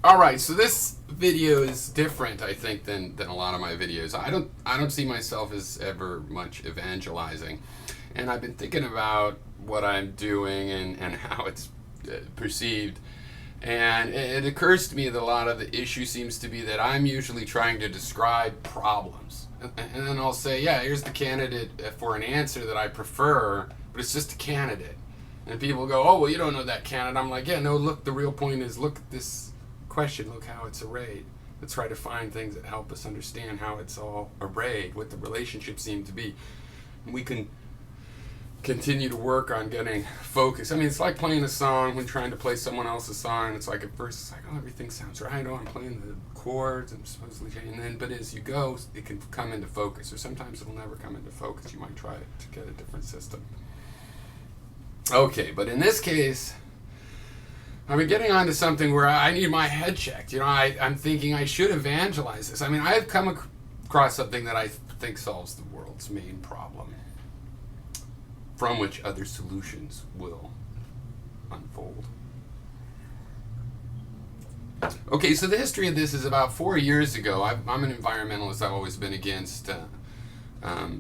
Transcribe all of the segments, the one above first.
All right, so this video is different, I think, than a lot of my videos. I don't see myself as ever much evangelizing, and I've been thinking about what I'm doing and how it's perceived. And it occurs to me that a lot of the issue seems to be that I'm usually trying to describe problems. And then I'll say, yeah, here's the candidate for an answer that I prefer, but it's just a candidate. And people go, oh, well, you don't know that candidate. I'm like, yeah, no, look, the real point is look at this question, look how it's arrayed. Let's try to find things that help us understand how it's all arrayed, what the relationships seem to be. And we can continue to work on getting focused. I mean, it's like playing a song when trying to play someone else's song. It's like at first it's like, oh, everything sounds right. Oh, I'm playing the chords. I'm supposedly, and then, but as you go, it can come into focus. Or sometimes it'll never come into focus. You might try to get a different system. Okay, but in this case, I'm getting onto something where I need my head checked. You know, I'm thinking I should evangelize this. I mean, I've come across something that I think solves the world's main problem, from which other solutions will unfold. Okay, so the history of this is about 4 years ago. I'm an environmentalist. I've always been against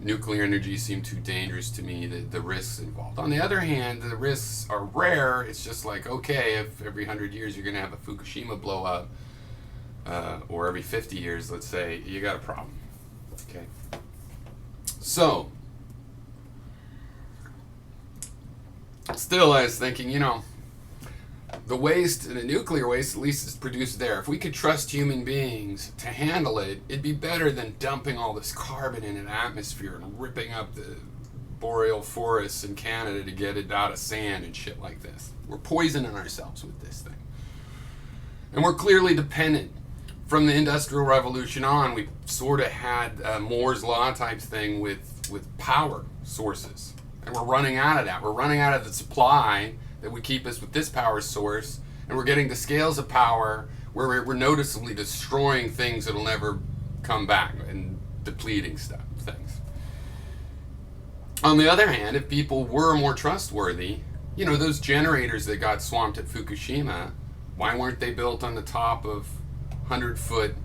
nuclear energy. Seemed too dangerous to me, the risks involved. On the other hand, the risks are rare. It's just like, okay, if every 100 years you're going to have a Fukushima blow up, or every 50 years, let's say, you got a problem. Okay. So, still, I was thinking, you know, the waste, the nuclear waste, at least is produced there. If we could trust human beings to handle it, it'd be better than dumping all this carbon in an atmosphere and ripping up the boreal forests in Canada to get it out of sand and shit like this. We're poisoning ourselves with this thing. And we're clearly dependent. From the Industrial Revolution on, we sort of had a Moore's Law type thing with power sources. And we're running out of that. We're running out of the supply that would keep us with this power source, and we're getting to scales of power where we're noticeably destroying things that'll never come back and depleting things. On the other hand, if people were more trustworthy, you know, those generators that got swamped at Fukushima, why weren't they built on the top of 100-foot,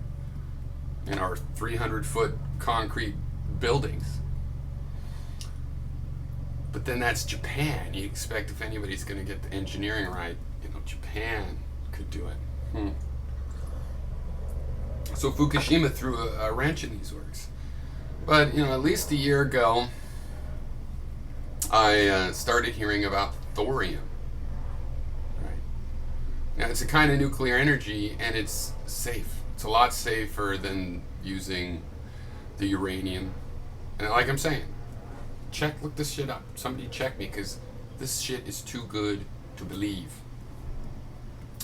you know, or 300-foot concrete buildings? But then that's Japan. You expect if anybody's going to get the engineering right, you know, Japan could do it. So Fukushima threw a wrench in these works. But, you know, at least a year ago, I started hearing about thorium. Right. Now, it's a kind of nuclear energy, and it's safe. It's a lot safer than using the uranium. And like I'm saying, look this shit up. Somebody check me, because this shit is too good to believe.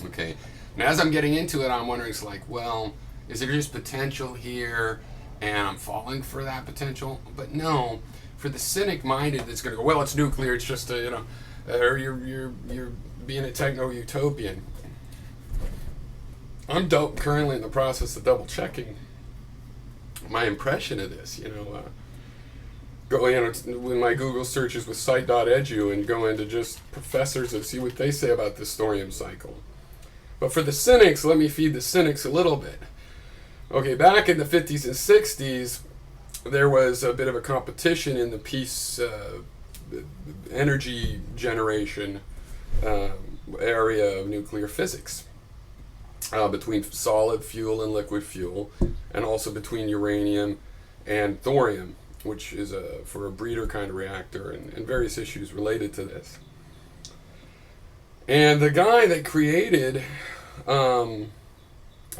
Okay. Now, as I'm getting into it, I'm wondering, it's like, well, is there just potential here, and I'm falling for that potential? But no, for the cynic-minded that's going to go, well, it's nuclear. It's just a, you know, or you're being a techno-utopian. I'm currently in the process of double checking my impression of this. You know. Go in my Google searches with site.edu and go into just professors and see what they say about this thorium cycle. But for the cynics, let me feed the cynics a little bit. Okay, back in the 50s and 60s, there was a bit of a competition in the peace energy generation area of nuclear physics between solid fuel and liquid fuel, and also between uranium and thorium, which is for a breeder kind of reactor, and various issues related to this. And the guy that created, I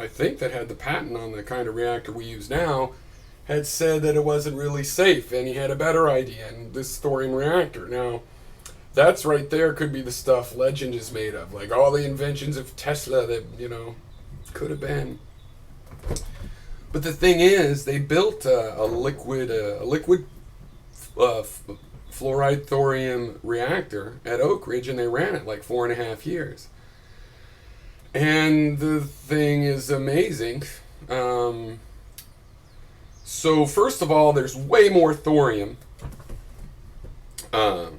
think that had the patent on the kind of reactor we use now, had said that it wasn't really safe, and he had a better idea, and this thorium reactor. Now, that's right there could be the stuff legend is made of, like all the inventions of Tesla that, you know, could have been. But the thing is, they built a liquid fluoride thorium reactor at Oak Ridge, and they ran it like 4.5 years. And the thing is amazing. So first of all, there's way more thorium than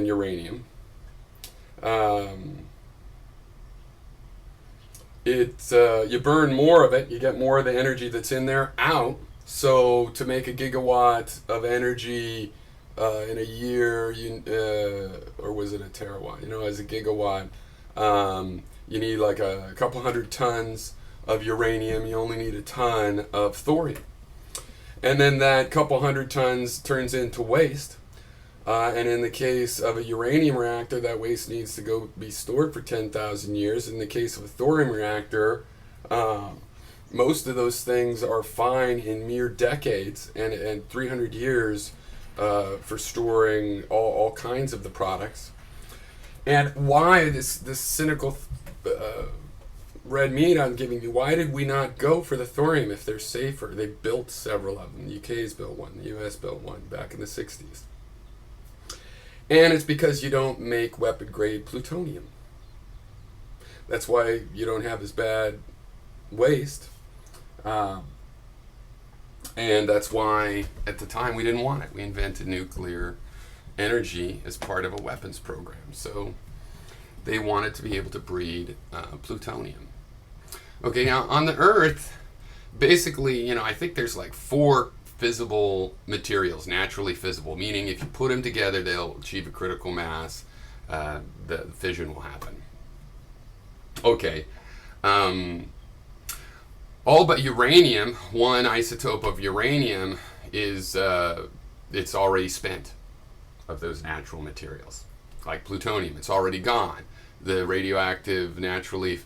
uranium. you burn more of it, you get more of the energy that's in there out. So to make a gigawatt of energy in a year, or was it a terawatt? As a gigawatt, you need like a couple hundred tons of uranium. You only need a ton of thorium, and then that couple hundred tons turns into waste. And in the case of a uranium reactor, that waste needs to go be stored for 10,000 years. In the case of a thorium reactor, most of those things are fine in mere decades, and 300 years for storing all kinds of the products. And why this cynical red meat I'm giving you, why did we not go for the thorium if they're safer? They built several of them. The UK's built one. The US built one back in the 60s. And it's because you don't make weapon-grade plutonium. That's why you don't have as bad waste. And that's why, at the time, we didn't want it. We invented nuclear energy as part of a weapons program. So they wanted to be able to breed plutonium. Okay, now on the Earth, basically, I think there's like 4 fissile materials, naturally fissile, meaning if you put them together, they'll achieve a critical mass. The fission will happen. Okay. All but uranium, one isotope of uranium is it's already spent of those natural materials. Like plutonium, it's already gone. The radioactive, naturally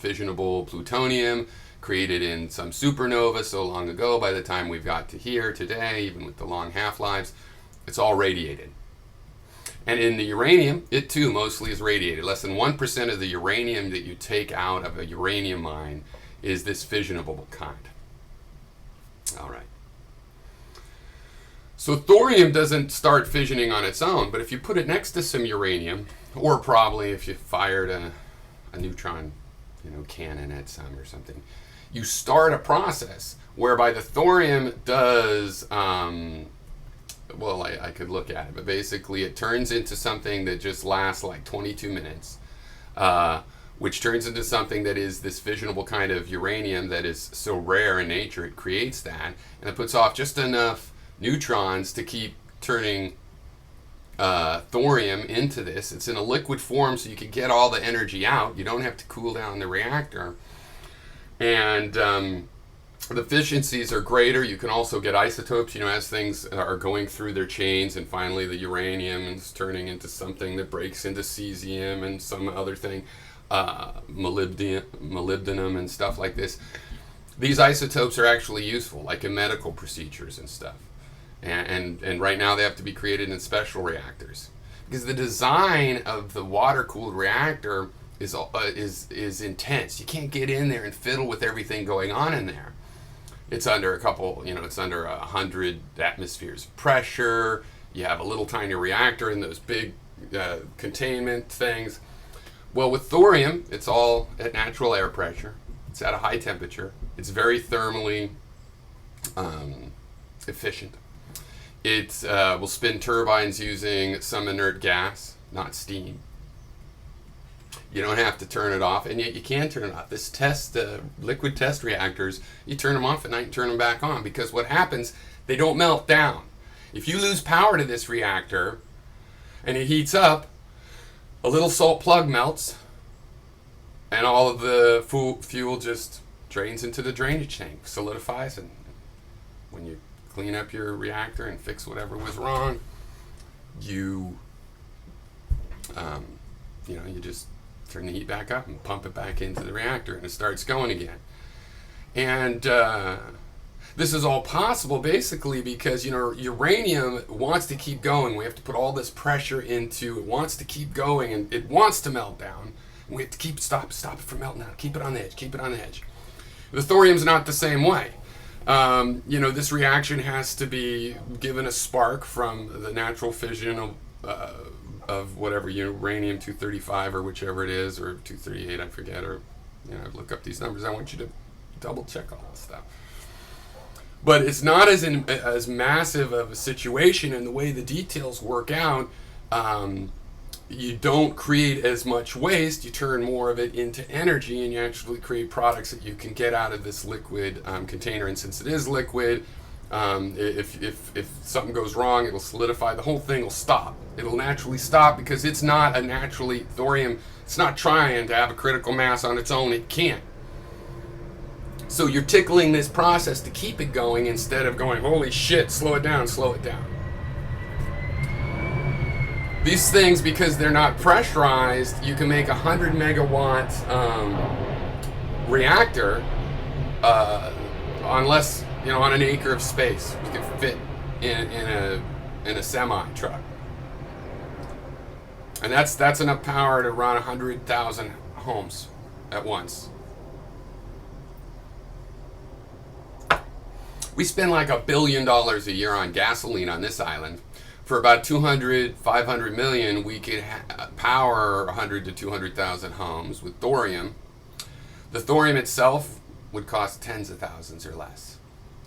fissionable plutonium created in some supernova so long ago, by the time we've got to here today, even with the long half-lives, it's all radiated. And in the uranium, it too mostly is radiated. Less than 1% of the uranium that you take out of a uranium mine is this fissionable kind. All right. So thorium doesn't start fissioning on its own, but if you put it next to some uranium, or probably if you fired a neutron cannon at some or something, you start a process whereby the thorium does, I could look at it, but basically it turns into something that just lasts like 22 minutes, which turns into something that is this fissionable kind of uranium that is so rare in nature, it creates that, and it puts off just enough neutrons to keep turning thorium into this. It's in a liquid form, so you can get all the energy out. You don't have to cool down the reactor. And the efficiencies are greater. You can also get isotopes, as things are going through their chains, and finally the uranium is turning into something that breaks into cesium and some other thing, molybdenum and stuff like this. These isotopes are actually useful, like in medical procedures and stuff. And right now they have to be created in special reactors, because the design of the water-cooled reactor is intense. You can't get in there and fiddle with everything going on in there. It's under it's under 100 atmospheres of pressure. You have a little tiny reactor in those big containment things. Well, with thorium, it's all at natural air pressure. It's at a high temperature. It's very thermally efficient. It will spin turbines using some inert gas, not steam. You don't have to turn it off, and yet you can turn it off. This liquid test reactors, you turn them off at night and turn them back on, because what happens, they don't melt down. If you lose power to this reactor and it heats up, a little salt plug melts, and all of the fuel just drains into the drainage tank, solidifies, and when you clean up your reactor and fix whatever was wrong, you just turn the heat back up and pump it back into the reactor, and it starts going again. And this is all possible basically because uranium wants to keep going. We have to put all this pressure into it. Wants to keep going, and it wants to melt down. We have to stop it from melting down. Keep it on the edge. The thorium's not the same way. This reaction has to be given a spark from the natural fission of whatever, uranium-235 or whichever it is, or 238, I forget, or look up these numbers. I want you to double check all this stuff. But it's not as massive of a situation, and the way the details work out, you don't create as much waste, you turn more of it into energy, and you actually create products that you can get out of this liquid container. And since it is liquid, if something goes wrong, it'll solidify. The whole thing will stop. It'll naturally stop because it's not a naturally, thorium, it's not trying to have a critical mass on its own. It can't. So you're tickling this process to keep it going instead of going, holy shit, slow it down, slow it down. These things, because they're not pressurized, you can make a 100 megawatt reactor on less, on an acre of space. You can fit in a semi truck, and that's enough power to run 100,000 homes at once. We spend like $1 billion a year on gasoline on this island. For about 500 million, we could power 100 to 200,000 homes with thorium. The thorium itself would cost tens of thousands or less.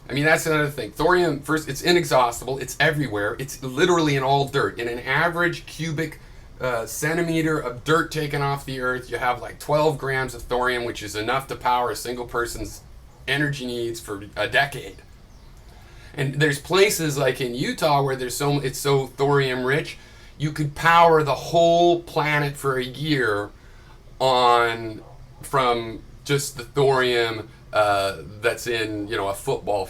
I mean, that's another thing. Thorium, first, it's inexhaustible. It's everywhere. It's literally in all dirt. In an average cubic centimeter of dirt taken off the earth, you have like 12 grams of thorium, which is enough to power a single person's energy needs for a decade. And there's places like in Utah where it's so thorium rich, you could power the whole planet for a year from just the thorium that's in a football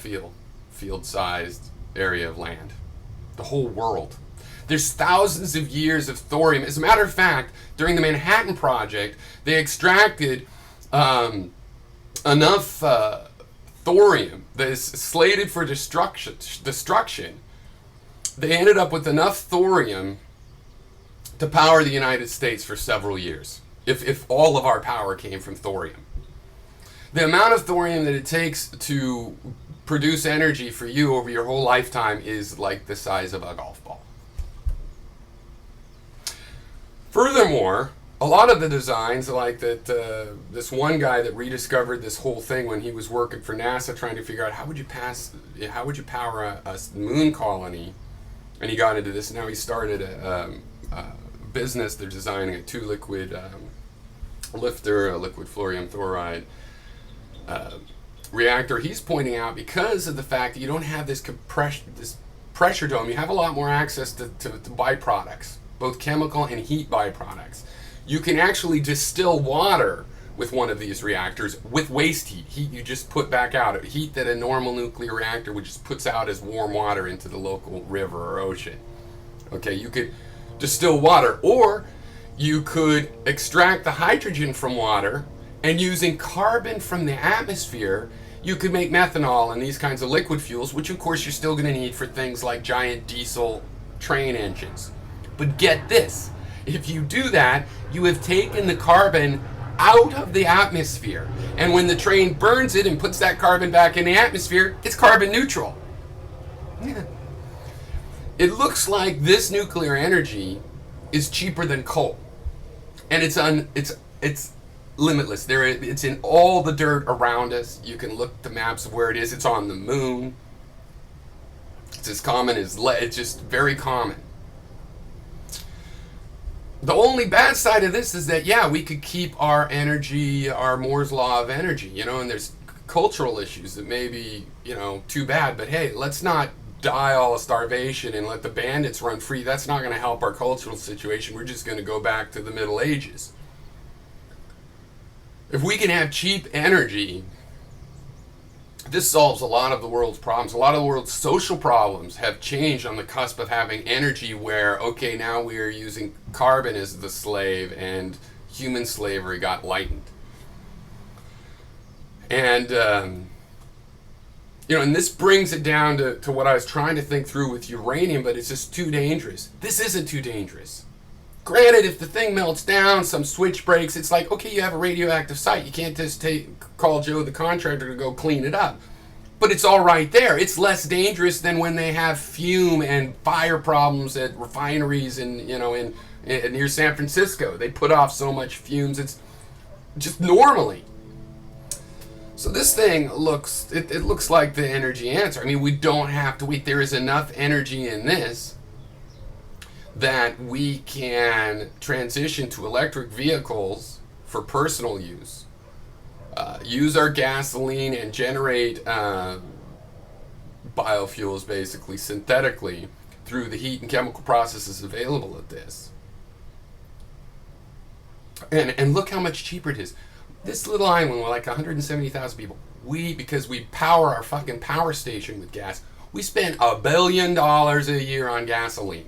field-sized area of land. The whole world. There's thousands of years of thorium. As a matter of fact, during the Manhattan Project, they extracted enough thorium that is slated for destruction. They ended up with enough thorium to power the United States for several years, if all of our power came from thorium. The amount of thorium that it takes to produce energy for you over your whole lifetime is like the size of a golf ball. Furthermore, a lot of the designs, like that, this one guy that rediscovered this whole thing when he was working for NASA, trying to figure out how would you power a moon colony, and he got into this. Now he started a business. They're designing a 2-liquid lifter, a liquid fluorine thoride reactor. He's pointing out, because of the fact that you don't have this pressure dome, you have a lot more access to byproducts, both chemical and heat byproducts. You can actually distill water with one of these reactors with waste heat. Heat you just put back out. Heat that a normal nuclear reactor would just puts out as warm water into the local river or ocean. Okay, you could distill water, or you could extract the hydrogen from water, and using carbon from the atmosphere, you could make methanol and these kinds of liquid fuels, which of course you're still going to need for things like giant diesel train engines. But get this. If you do that, you have taken the carbon out of the atmosphere. And when the train burns it and puts that carbon back in the atmosphere, it's carbon neutral. Yeah. It looks like this nuclear energy is cheaper than coal. And it's limitless. It's in all the dirt around us. You can look at the maps of where it is. It's on the moon. It's as common as it's just very common. The only bad side of this is that, we could keep our energy, our Moore's law of energy, and there's cultural issues that may be, too bad, but hey, let's not die all of starvation and let the bandits run free. That's not going to help our cultural situation. We're just going to go back to the Middle Ages. If we can have cheap energy, this solves a lot of the world's problems. A lot of the world's social problems have changed on the cusp of having energy where, okay, now we are using carbon as the slave, and human slavery got lightened. And, and this brings it down to what I was trying to think through with uranium, but it's just too dangerous. This isn't too dangerous. Granted, if the thing melts down, some switch breaks, it's like, okay, you have a radioactive site. You can't just call Joe the contractor to go clean it up. But it's all right there. It's less dangerous than when they have fume and fire problems at refineries in near San Francisco. They put off so much fumes. It's just normally. So this thing looks like the energy answer. I mean, we don't have to wait. There is enough energy in this that we can transition to electric vehicles for personal use, use our gasoline and generate biofuels basically synthetically through the heat and chemical processes available at this. And look how much cheaper it is. This little island with like 170,000 people, because we power our fucking power station with gas, we spend $1 billion a year on gasoline.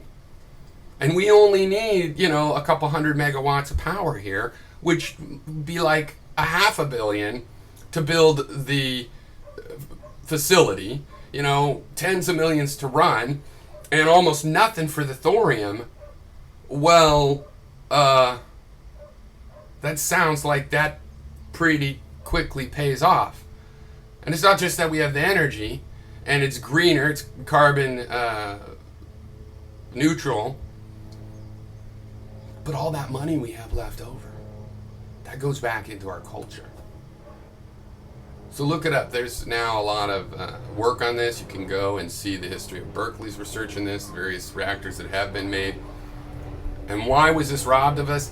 And we only need, a couple hundred megawatts of power here, which would be like $500 million to build the facility, tens of millions to run, and almost nothing for the thorium. Well, that sounds like that pretty quickly pays off. And it's not just that we have the energy, and it's greener, it's carbon neutral, but all that money we have left over, that goes back into our culture. So look it up. There's now a lot of work on this. You can go and see the history of Berkeley's research in this, the various reactors that have been made. And why was this robbed of us?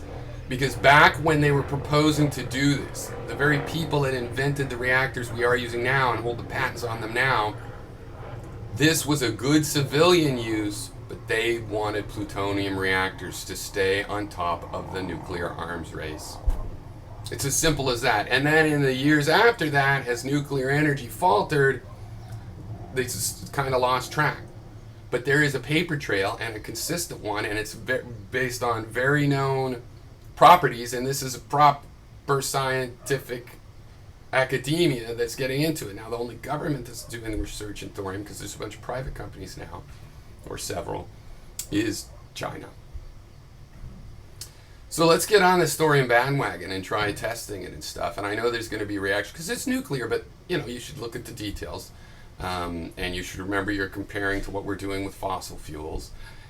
Because back when they were proposing to do this, the very people that invented the reactors we are using now and hold the patents on them now, this was a good civilian use, but they wanted plutonium reactors to stay on top of the nuclear arms race. It's as simple as that. And then in the years after that, as nuclear energy faltered, they just kind of lost track. But there is a paper trail, and a consistent one, and it's based on very known properties, and this is a proper scientific academia that's getting into it. Now, the only government that's doing the research in thorium, because there's a bunch of private companies now, or several, is China. So let's get on this thorium bandwagon and try testing it and stuff. And I know there's going to be reaction because it's nuclear, but you should look at the details, and you should remember you're comparing to what we're doing with fossil fuels.